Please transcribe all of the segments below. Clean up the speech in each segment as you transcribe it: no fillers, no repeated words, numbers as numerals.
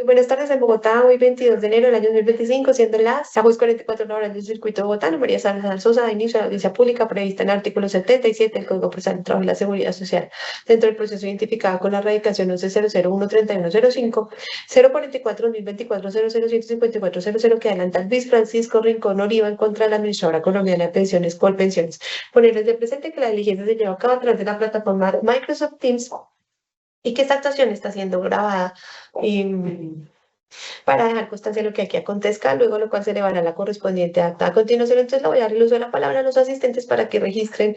Muy buenas tardes en Bogotá, hoy 22 de enero del año 2025, siendo las 44 horas del circuito de Bogotá. Ana María Salazar Sosa, da inicio a la audiencia pública prevista en el artículo 77 del Código Procesal del Trabajo y la Seguridad Social. Dentro del proceso identificado con la radicación 1100013105, 044-2024-0015400 que adelanta el Luis Francisco Rincón Oliva en contra de la administradora colombiana de pensiones Colpensiones. Ponerles de presente que la diligencia se lleva a cabo a través de la plataforma Microsoft Teams y que esta actuación está siendo grabada. Para dejar constancia de lo que aquí acontezca, luego lo cual se le dará la correspondiente acta. A continuación, entonces, le voy a dar el uso de la palabra a los asistentes para que registren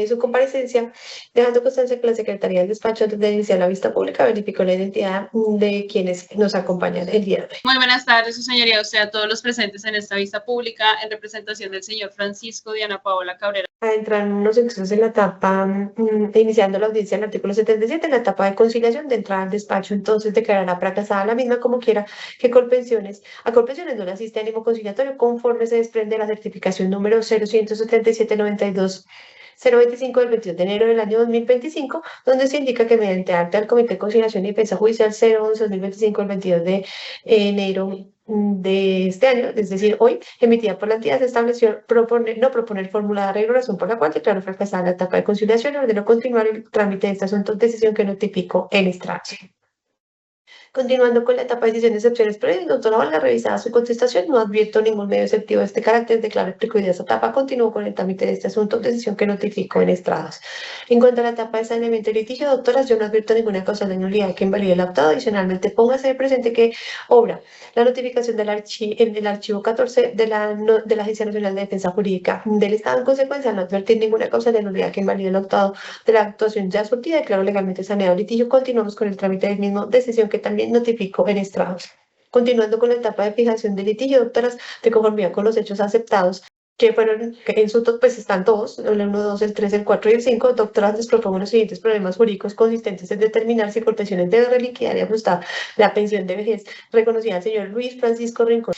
su comparecencia, dejando constancia que la Secretaría del Despacho, antes de iniciar la vista pública, verificó la identidad de quienes nos acompañan el día de hoy. Muy buenas tardes, su señoría, usted a todos los presentes en esta vista pública, en representación del señor Francisco Diana Paola Cabrera. Adentrarnos entonces en la etapa, iniciando la audiencia en el artículo 77, en la etapa de conciliación, de entrada al despacho, entonces declarará fracasada la misma, como quiera que a Colpensiones no le asiste ánimo conciliatorio, conforme se desprende la certificación número 017792 025 del 22 de enero del año 2025, donde se indica que mediante acta del Comité de Conciliación y Defensa Judicial 011-2025 del 22 de enero de este año, es decir, hoy, emitida por la entidad, se estableció no proponer fórmula de arreglo, razón por la cual declaró fracasada la etapa de conciliación y ordenó continuar el trámite de este asunto, decisión que notificó en extracto. Continuando con la etapa de decisiones y excepciones previas, doctora Olga, revisada su contestación, no advierto ningún medio exceptivo de este carácter, declaro precluida esta etapa, continúo con el trámite de este asunto, decisión que notifico en estrados. En cuanto a la etapa de saneamiento y litigio, doctoras, yo no advierto ninguna causa de nulidad que invalide el acto. Adicionalmente, póngase de presente que obra la notificación del archivo 14 de la Agencia Nacional de Defensa Jurídica del Estado. En consecuencia, no advertir ninguna causa de nulidad que invalide el acto de la actuación ya surtida, declaro legalmente saneado el litigio. Continuamos con el trámite del mismo, decisión que también notificó en estrados. Continuando con la etapa de fijación del litigio, doctoras, de conformidad con los hechos aceptados, que fueron, en su pues están todos, el 1, 2, el 3, el 4 y el 5, doctoras, les propongo los siguientes problemas jurídicos consistentes en determinar si por pensiones debe reliquidar y ajustar la pensión de vejez reconocida al señor Luis Francisco Rincón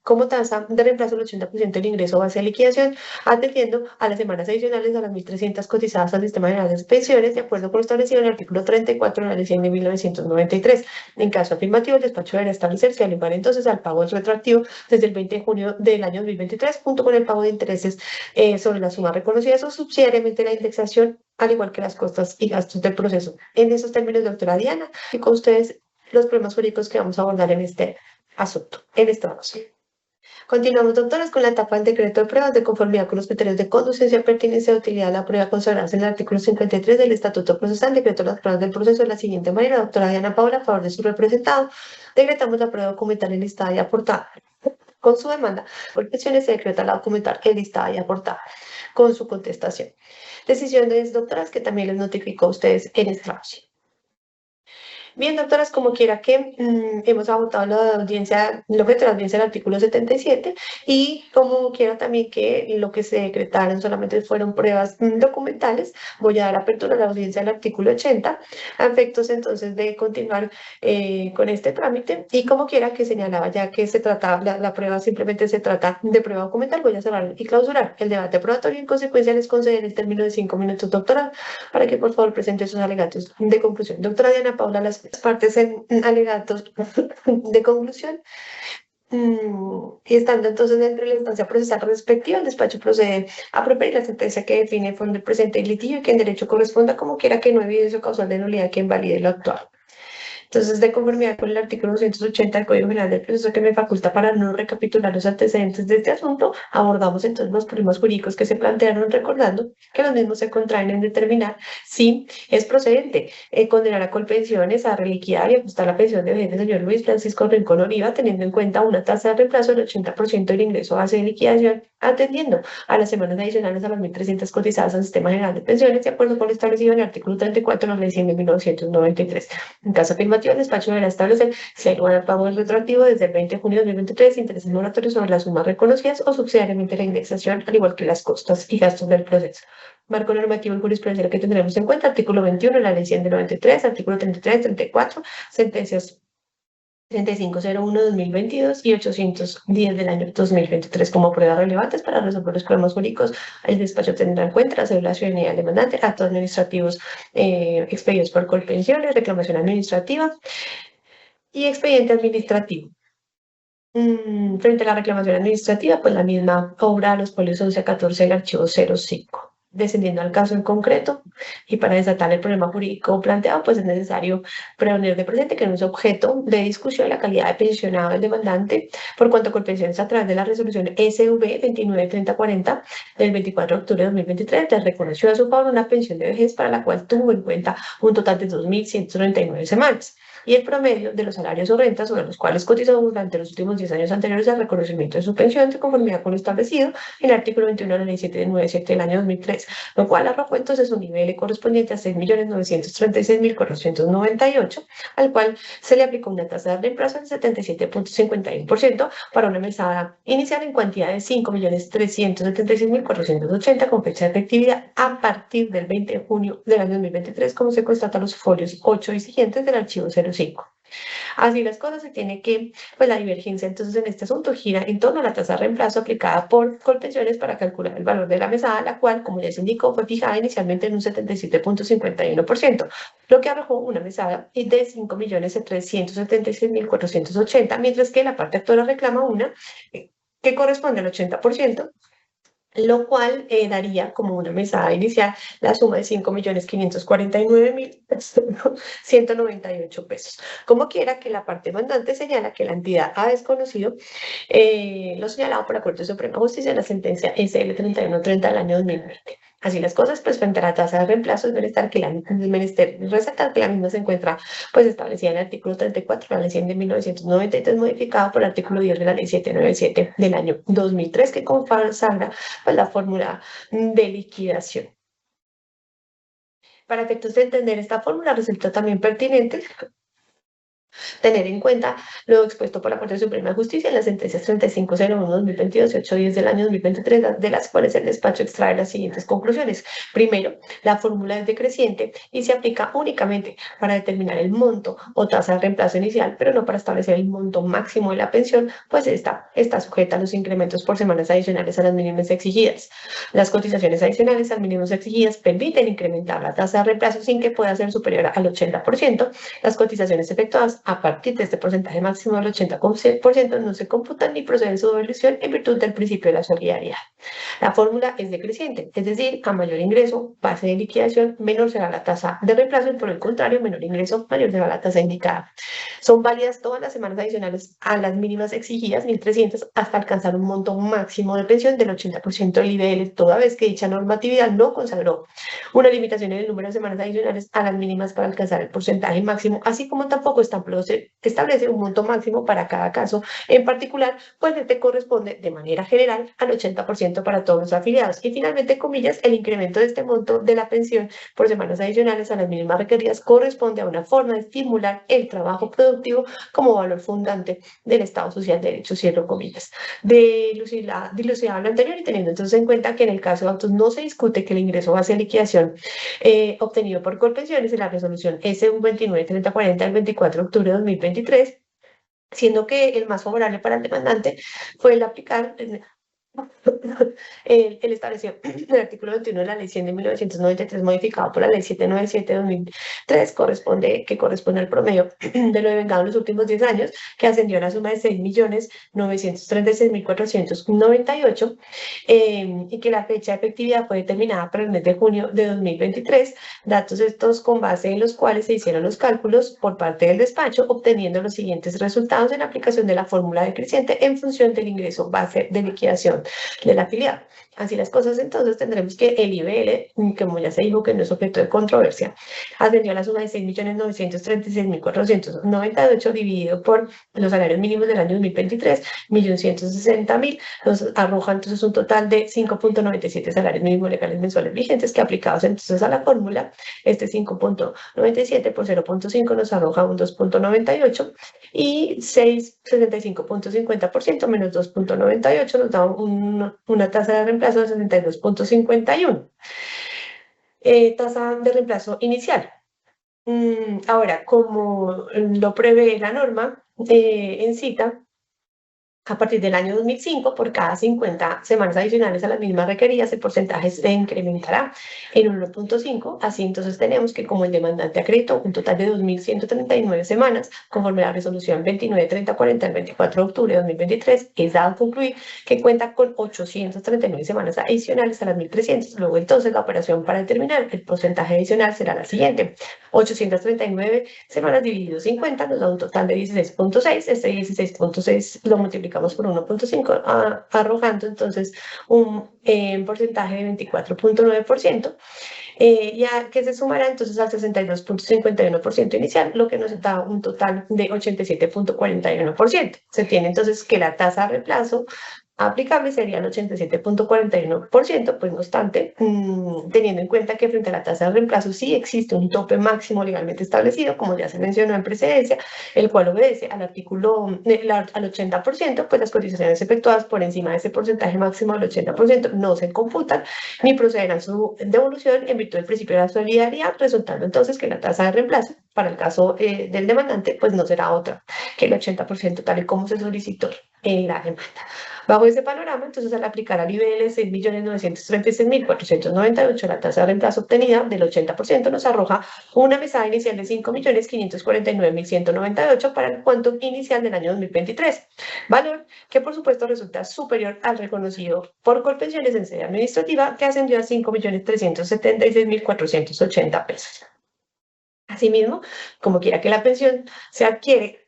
como tasa de reemplazo del 80% del ingreso base a liquidación, atendiendo a las semanas adicionales a las 1.300 cotizadas al Sistema General de Pensiones, de acuerdo con lo establecido en el artículo 34 de la Ley 100 de 1993. En caso afirmativo, el despacho deberá establecerse al igual entonces al pago retroactivo desde el 20 de junio del año 2023, junto con el pago de intereses sobre la suma reconocida o subsidiariamente la indexación, al igual que las costas y gastos del proceso. En esos términos, doctora Diana, y con ustedes los problemas jurídicos que vamos a abordar en este asunto, en esta ocasión. Continuamos, doctoras, con la etapa del decreto de pruebas de conformidad con los criterios de conducencia, pertinencia y utilidad de la prueba consagradas en el artículo 53 del Estatuto Procesal. Decreto las pruebas del proceso de la siguiente manera. Doctora Diana Paola, a favor de su representado, decretamos la prueba documental enlistada y aportada. Con su demanda por pensiones se decreta la documental enlistada y aportada con su contestación. Decisiones, doctoras, que también les notificó a ustedes en esta ocasión. Bien, doctoras, como quiera que hemos agotado la audiencia, lo que la audiencia del artículo 77 y como quiera también que lo que se decretaron solamente fueron pruebas documentales, voy a dar apertura a la audiencia del artículo 80 a efectos entonces de continuar con este trámite y como quiera que señalaba ya que se trata, la prueba simplemente se trata de prueba documental, voy a cerrar y clausurar el debate probatorio y en consecuencia les concederé el término de 5 minutos, doctora, para que por favor presente sus alegatos de conclusión. Doctora Diana Paula, las partes en alegatos de conclusión. Y estando entonces dentro de la instancia procesal respectiva, el despacho procede a proferir la sentencia que define el fondo del presente litigio y que en derecho corresponda como quiera que no evidencie causal de nulidad que invalide lo actual. Entonces, de conformidad con el artículo 280 del Código General del Proceso que me faculta para no recapitular los antecedentes de este asunto, abordamos entonces los problemas jurídicos que se plantearon, recordando que los mismos se contraen en determinar si es procedente condenar a Colpensiones a reliquidar y ajustar la pensión de vejez del señor Luis Francisco Rincón Oliva, teniendo en cuenta una tasa de reemplazo del 80% del ingreso base de liquidación, atendiendo a las semanas adicionales a las 1.300 cotizadas al Sistema General de Pensiones, de acuerdo con lo establecido en el artículo 34 de la Ley 100 de 1993. En caso afirmativo, el despacho deberá establecer si hay lugar al pago del retroactivo desde el 20 de junio de 2023, intereses moratorios sobre las sumas reconocidas o subsidiariamente la indexación, al igual que las costas y gastos del proceso. Marco normativo y jurisprudencial que tendremos en cuenta, artículo 21 de la Ley 100 de 93, artículo 33, 34, sentencias 3501-2022 y 810 del año 2023 como pruebas relevantes para resolver los problemas jurídicos. El despacho tendrá en cuenta la cédula de ciudadanía del demandante, actos administrativos expedidos por Colpensiones, reclamación administrativa, Y expediente administrativo. Frente a la reclamación administrativa, pues la misma obra a los folios 11 a 14 del archivo 05. Descendiendo al caso en concreto, y para desatar el problema jurídico planteado, pues es necesario prevenir de presente que no es objeto de discusión la calidad de pensionado del demandante, por cuanto con pensiones a través de la resolución SV 293040 del 24 de octubre de 2023, le reconoció a su favor una pensión de vejez para la cual tuvo en cuenta un total de 2.139 semanas y el promedio de los salarios o rentas sobre los cuales cotizó durante los últimos 10 años anteriores al reconocimiento de su pensión de conformidad con lo establecido en el artículo 21 de la Ley 797 del año 2003, lo cual arrojó entonces un nivel correspondiente a 6.936.498, al cual se le aplicó una tasa de reemplazo del 77.51% para una mesada inicial en cantidad de 5.376.480 con fecha de efectividad a partir del 20 de junio del año 2023, como se constata en los folios 8 y siguientes del archivo 05. Así las cosas se tiene que, pues la divergencia entonces en este asunto gira en torno a la tasa de reemplazo aplicada por Colpensiones para calcular el valor de la mesada, la cual, como ya se indicó, fue fijada inicialmente en un 77.51%, lo que arrojó una mesada de 5.376.480, mientras que la parte actora reclama una que corresponde al 80%, lo cual daría como una mesada inicial la suma de 5.549.198 pesos. Como quiera que la parte mandante señala que la entidad ha desconocido lo señalado por la Corte Suprema de Justicia en la sentencia SL 3130 del año 2020. Así las cosas, pues frente a la tasa de reemplazo es menester resaltar que la misma se encuentra pues establecida en el artículo 34 de la Ley 100 de 1993, modificado por el artículo 10 de la Ley 797 del año 2003, que consagra pues, la fórmula de liquidación. Para efectos de entender esta fórmula, resulta también pertinente tener en cuenta lo expuesto por la Corte Suprema de Justicia en las sentencias 3501-2022 y 810 del año 2023, de las cuales el despacho extrae las siguientes conclusiones. Primero, la fórmula es decreciente y se aplica únicamente para determinar el monto o tasa de reemplazo inicial, pero no para establecer el monto máximo de la pensión, pues esta está sujeta a los incrementos por semanas adicionales a las mínimas exigidas. Las cotizaciones adicionales a mínimos exigidas permiten incrementar la tasa de reemplazo sin que pueda ser superior al 80%. Las cotizaciones efectuadas a partir de este porcentaje máximo del 80% no se computan ni proceden su devolución en virtud del principio de la solidaridad. La fórmula es decreciente, es decir, a mayor ingreso, base de liquidación, menor será la tasa de reemplazo y por el contrario, menor ingreso, mayor será la tasa indicada. Son válidas todas las semanas adicionales a las mínimas exigidas, 1.300, hasta alcanzar un monto máximo de pensión del 80% del IBL, toda vez que dicha normatividad no consagró una limitación en el número de semanas adicionales a las mínimas para alcanzar el porcentaje máximo, así como tampoco establece un monto máximo para cada caso en particular, pues este corresponde de manera general al 80% para todos los afiliados. Y finalmente, comillas, el incremento de este monto de la pensión por semanas adicionales a las mínimas requeridas corresponde a una forma de estimular el trabajo productivo como valor fundante del Estado Social de Derecho, cierro comillas. Dilucidado lo anterior y teniendo entonces en cuenta que en el caso de autos no se discute que el ingreso base de liquidación obtenido por Colpensiones en la resolución SU 293040 del 24 de octubre de 2023, siendo que el más favorable para el demandante fue el aplicar él estableció el artículo 21 de la Ley 100 de 1993, modificado por la Ley 797 de 2003, que corresponde al promedio de lo devengado en los últimos 10 años, que ascendió a la suma de 6.936.498, y que la fecha de efectividad fue determinada para el mes de junio de 2023, datos estos con base en los cuales se hicieron los cálculos por parte del despacho, obteniendo los siguientes resultados en aplicación de la fórmula decreciente en función del ingreso base de liquidación del afiliado. Así las cosas, entonces tendremos que el IBL, como ya se dijo que no es objeto de controversia, ascendió a la suma de 6.936.498 dividido por los salarios mínimos del año 2023, 1.160.000, nos arroja entonces un total de 5.97 salarios mínimos legales mensuales vigentes que aplicados entonces a la fórmula, este 5.97 por 0.5 nos arroja un 2.98 y 65.50% menos 2.98 nos da una tasa de reemplazo de 62.51. Tasa de reemplazo inicial. Ahora, como lo prevé la norma en cita, A partir del año 2005, por cada 50 semanas adicionales a las mismas requeridas, el porcentaje se incrementará en 1.5. Así entonces tenemos que como el demandante acreditó un total de 2.139 semanas, conforme a la resolución 293040 del 24 de octubre de 2023, es dado a concluir que cuenta con 839 semanas adicionales a las 1.300. Luego entonces la operación para determinar el porcentaje adicional será la siguiente. 839 semanas dividido 50 nos da un total de 16.6. Este 16.6 lo multiplicamos por 1.5, arrojando entonces un porcentaje de 24.9%, ya que se sumará entonces al 62.51% inicial, lo que nos da un total de 87.41%. Se tiene entonces que la tasa de reemplazo aplicable sería el 87.41%, pues no obstante, teniendo en cuenta que frente a la tasa de reemplazo sí existe un tope máximo legalmente establecido, como ya se mencionó en precedencia, el cual obedece al artículo, al 80%, pues las cotizaciones efectuadas por encima de ese porcentaje máximo del 80% no se computan ni procederán su devolución en virtud del principio de la solidaridad, resultando entonces que la tasa de reemplazo para el caso del demandante pues no será otra que el 80% tal y como se solicitó en la demanda. Bajo ese panorama, entonces, al aplicar al IBL 6.936.498, la tasa de reemplazo obtenida del 80% nos arroja una mesada inicial de 5.549.198 para el cuántum inicial del año 2023, valor que por supuesto resulta superior al reconocido por Colpensiones en sede administrativa, que ascendió a 5.376.480 pesos. Asimismo, como quiera que la pensión se adquiere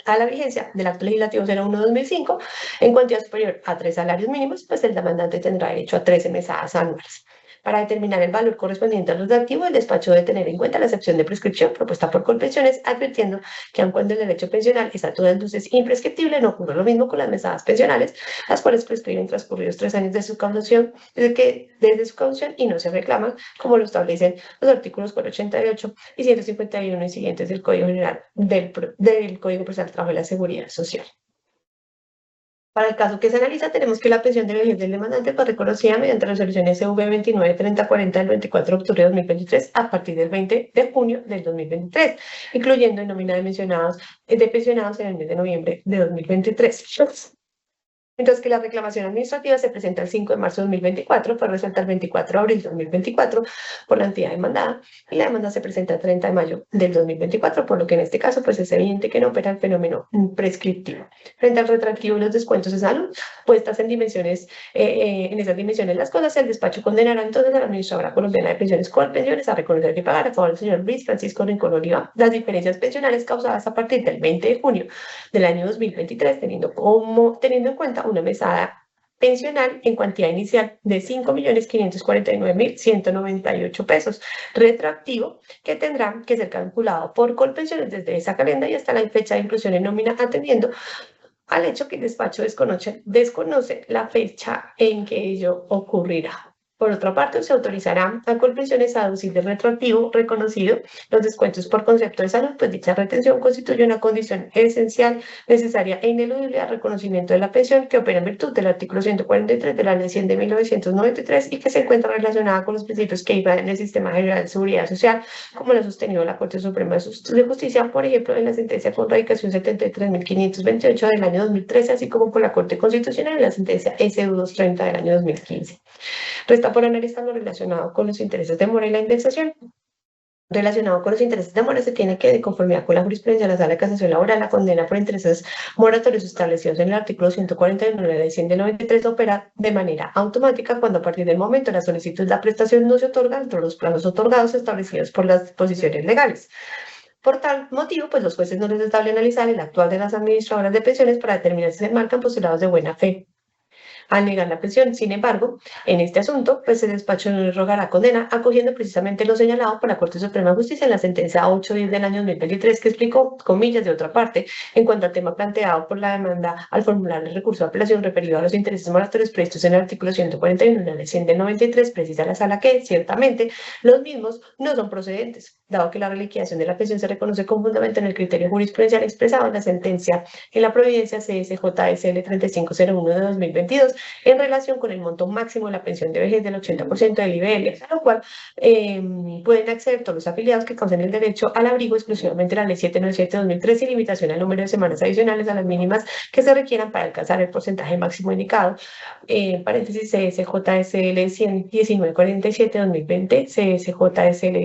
a la vigencia del acto legislativo 01/2005, en cuantía superior a 3 salarios mínimos, pues el demandante tendrá derecho a 13 mesadas anuales. Para determinar el valor correspondiente a los activos, el despacho debe tener en cuenta la excepción de prescripción propuesta por Colpensiones, advirtiendo que aun cuando el derecho pensional es a todas luces imprescriptible, no ocurre lo mismo con las mesadas pensionales, las cuales prescriben transcurridos 3 años de su causación, desde su causación y no se reclaman, como lo establecen los artículos 488 y 151 y siguientes del Código General del Código Procesal del Trabajo y la Seguridad Social. Para el caso que se analiza, tenemos que la pensión de vejez del demandante fue reconocida mediante resolución SV 293040 del 24 de octubre de 2023 a partir del 20 de junio del 2023, incluyendo en nómina de pensionados en el mes de noviembre de 2023. Mientras que la reclamación administrativa se presenta el 5 de marzo de 2024, fue resuelta el 24 de abril de 2024 por la entidad demandada, y la demanda se presenta el 30 de mayo del 2024, por lo que en este caso pues es evidente que no opera el fenómeno prescriptivo. Frente al retroactivo y los descuentos de salud, puestas en esas dimensiones las cosas, el despacho condenará entonces a la administradora colombiana de pensiones Colpensiones a reconocer y pagar a favor del señor Luis Francisco Rincón Oliva las diferencias pensionales causadas a partir del 20 de junio del año 2023, teniendo en cuenta una mesada pensional en cuantía inicial de 5.549.198 pesos, retroactivo que tendrá que ser calculado por Colpensiones desde esa calenda y hasta la fecha de inclusión en nómina, atendiendo al hecho que el despacho desconoce la fecha en que ello ocurrirá. Por otra parte, se autorizará a Colpensiones a deducir del retroactivo reconocido los descuentos por concepto de salud, pues dicha retención constituye una condición esencial, necesaria e ineludible al reconocimiento de la pensión que opera en virtud del artículo 143 de la Ley 100 de 1993 y que se encuentra relacionada con los principios que irradan en el Sistema General de Seguridad Social, como lo ha sostenido la Corte Suprema de Justicia, por ejemplo, en la sentencia con radicación 73.528 del año 2013, así como por la Corte Constitucional en la sentencia SU 230 del año 2015. Resta por analizar lo relacionado con los intereses de mora y la indexación. Relacionado con los intereses de mora, se tiene que, de conformidad con la jurisprudencia de la Sala de Casación Laboral, la condena por intereses moratorios establecidos en el artículo 141 de la Ley 100 de 93 opera de manera automática cuando a partir del momento de la solicitud de la prestación no se otorga dentro de los plazos otorgados establecidos por las disposiciones legales. Por tal motivo, pues los jueces no les es dable analizar el actual de las administradoras de pensiones para determinar si se marcan postulados de buena fe al negar la pensión. Sin embargo, en este asunto, pues el despacho no le rogará condena, acogiendo precisamente lo señalado por la Corte Suprema de Justicia en la sentencia 810 del año 2023, que explicó, comillas, de otra parte, en cuanto al tema planteado por la demanda al formular el recurso de apelación referido a los intereses moratorios previstos en el artículo 141 de la Ley 100 del 93, precisa la Sala que, ciertamente, los mismos no son procedentes, dado que la reliquidación de la pensión se reconoce con fundamento en el criterio jurisprudencial expresado en la sentencia en la providencia CSJSL 3501 de 2022 en relación con el monto máximo de la pensión de vejez del 80% del IBL, a lo cual pueden acceder todos los afiliados que causen el derecho al abrigo exclusivamente la Ley 797 de 2003 sin limitación al número de semanas adicionales a las mínimas que se requieran para alcanzar el porcentaje máximo indicado. Paréntesis CSJSL 1947-2020, CSJSL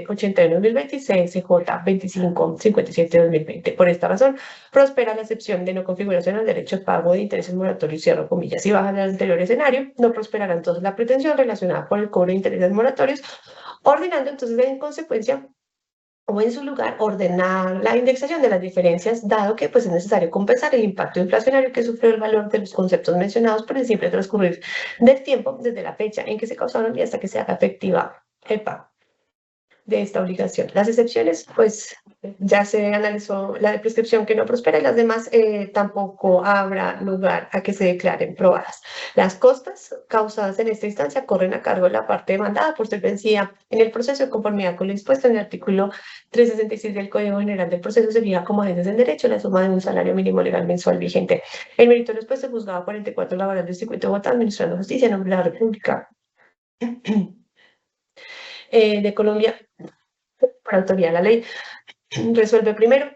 1981-2020 y CSJ 2557-2020. Por esta razón, prospera la excepción de no configuración al derecho de pago de intereses moratorios, cierro comillas. Si bajan al anterior escenario, no prosperará entonces la pretensión relacionada con el cobro de intereses moratorios, ordenando entonces en consecuencia o en su lugar ordenar la indexación de las diferencias, dado que pues, es necesario compensar el impacto inflacionario que sufrió el valor de los conceptos mencionados por el simple transcurrir del tiempo desde la fecha en que se causaron y hasta que se haga efectiva el pago de esta obligación. Las excepciones, pues ya se analizó la de prescripción que no prospera y las demás tampoco habrá lugar a que se declaren probadas. Las costas causadas en esta instancia corren a cargo de la parte demandada por ser vencida en el proceso de conformidad con lo dispuesto en el artículo 366 del Código General del Proceso. Se fija como agentes en derecho la suma de un salario mínimo legal mensual vigente. El meritorio después del juzgado 44 laboral del circuito de Bogotá, administrando justicia en nombre de la República de Colombia, por autoridad de la ley, resuelve primero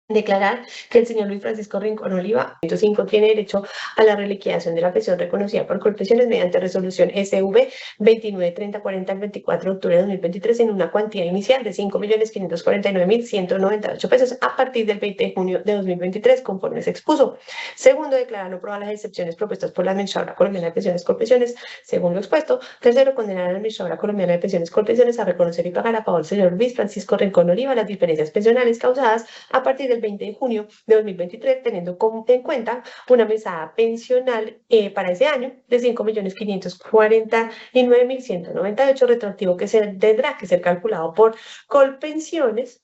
declarar que el señor Luis Francisco Rincón Oliva, 105, tiene derecho a la reliquidación de la pensión reconocida por Colpensiones mediante resolución SV 293040 el 24 de octubre de 2023 en una cuantía inicial de 5.549.198 pesos a partir del 20 de junio de 2023, conforme se expuso. Segundo, declarar no probadas las excepciones propuestas por la Administradora Colombiana de Pensiones Colpensiones, según lo expuesto. Tercero, condenar a la Administradora Colombiana de Pensiones Colpensiones a reconocer y pagar a favor del señor Luis Francisco Rincón Oliva las diferencias pensionales causadas a partir del 20 de junio de 2023, teniendo en cuenta una mesada pensional para ese año de 5.549.198, retroactivo que tendrá que ser calculado por Colpensiones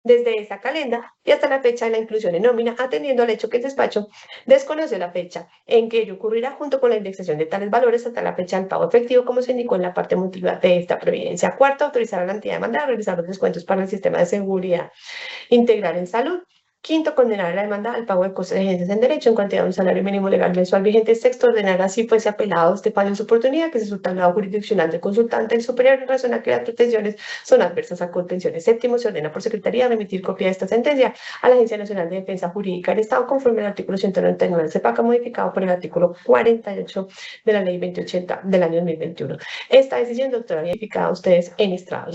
desde esa calenda y hasta la fecha de la inclusión en nómina, atendiendo al hecho que el despacho desconoce la fecha en que ello ocurrirá junto con la indexación de tales valores hasta la fecha del pago efectivo, como se indicó en la parte motiva de esta providencia. Cuarto, autorizar a la entidad demandada a realizar los descuentos para el sistema de seguridad integral en salud. Quinto, condenar a la demanda al pago de costos de agencias en derecho en cantidad de un salario mínimo legal mensual vigente. Sexto, ordenar así fuese apelado este fallo de su oportunidad que se resulta al grado jurisdiccional del consultante el superior en razón a que las pretensiones son adversas a Colpensiones. Séptimo, se ordena por secretaría remitir copia de esta sentencia a la Agencia Nacional de Defensa Jurídica del Estado conforme al artículo 199 del CEPACA modificado por el artículo 48 de la Ley 2080 del año 2021. Esta decisión, doctora, verificada a ustedes en estrados.